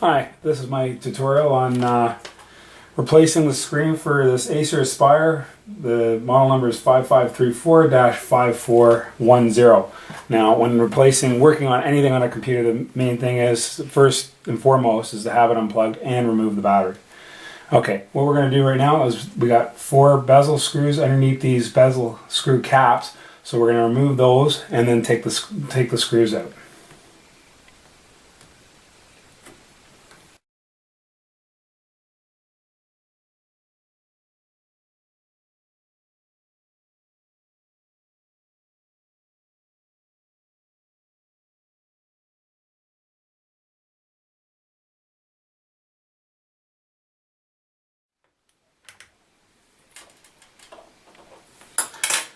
Hi, this is my tutorial on replacing the screen for this Acer Aspire. The model number is 5534-5410. Now, when working on anything on a computer, the main thing is, first and foremost, is to have it unplugged and remove the battery. Okay, what we're going to do right now is we got 4 bezel screws underneath these bezel screw caps. So we're going to remove those and then take the screws out.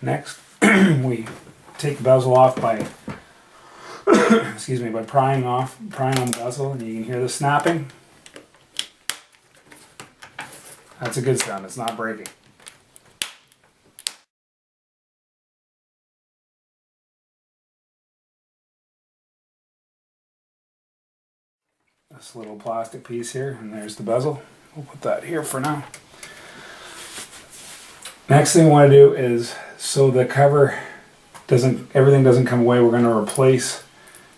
Next, we take the bezel off by excuse me, by prying on the bezel, and you can hear the snapping. That's a good sound, it's not breaking. This little plastic piece here, and there's the bezel. We'll put that here for now. Next thing we want to do is, so the cover everything doesn't come away, we're going to replace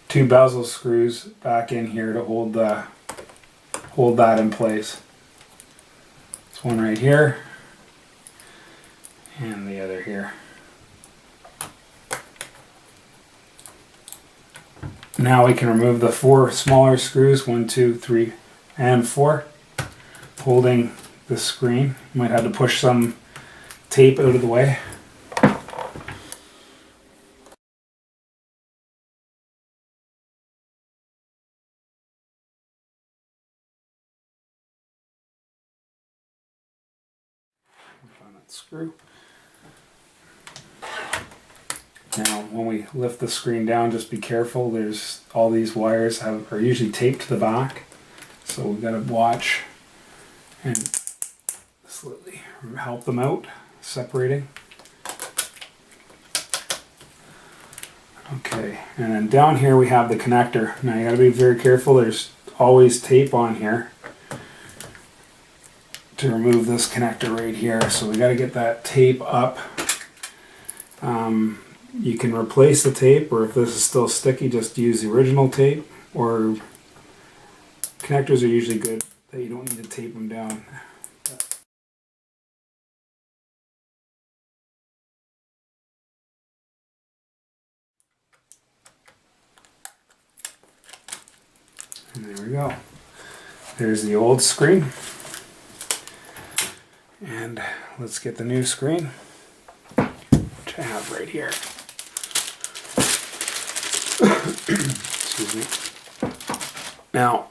2 bezel screws back in here to hold that in place. This one right here and the other here. Now we can remove the 4 smaller screws, 1, 2, 3, and 4, holding the screen. You might have to push some tape out of the way. Find that screw. Now, when we lift the screen down, just be careful. There's all these wires are usually taped to the back, so we've got to watch and slightly help them out, separating. Okay, and then down here we have the connector. Now you got to be very careful. There's always tape on here to remove this connector right here. So we got to get that tape up. You can replace the tape, or if this is still sticky, just use the original tape. Or connectors are usually good that you don't need to tape them down. And there we go. There's the old screen. And let's get the new screen, which I have right here. Excuse me. Now,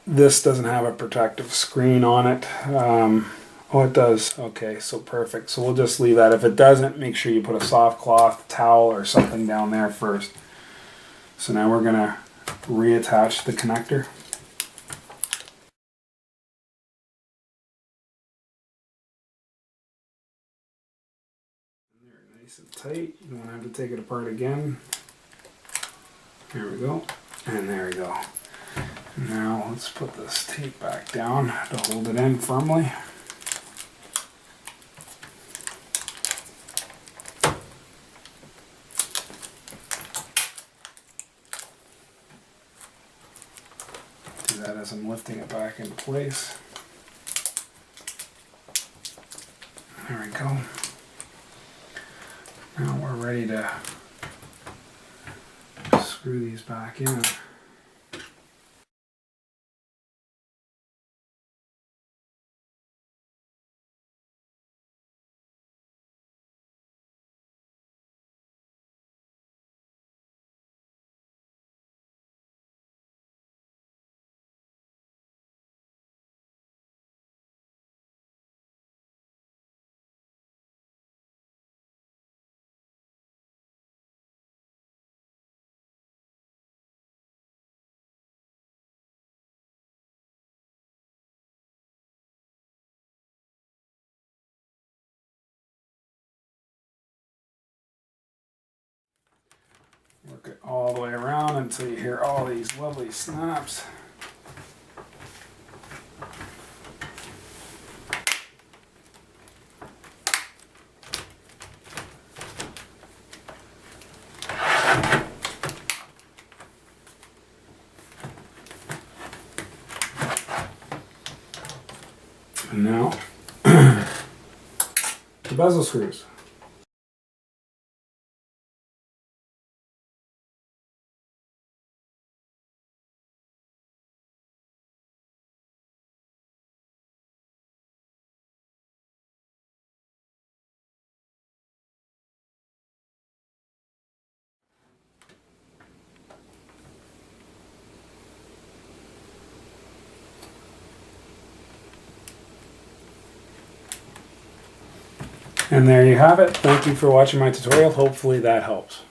this doesn't have a protective screen on it. Oh, it does. Okay, so perfect. So we'll just leave that. If it doesn't, make sure you put a soft cloth, towel, or something down there first. So now we're going to reattach the connector. Nice and tight. You don't have to take it apart again. There we go. And there we go. Now let's put this tape back down to hold it in firmly. Do that as I'm lifting it back into place. There we go. Now we're ready to screw these back in. Work it all the way around until you hear all these lovely snaps. the bezel screws. And there you have it. Thank you for watching my tutorial. Hopefully that helps.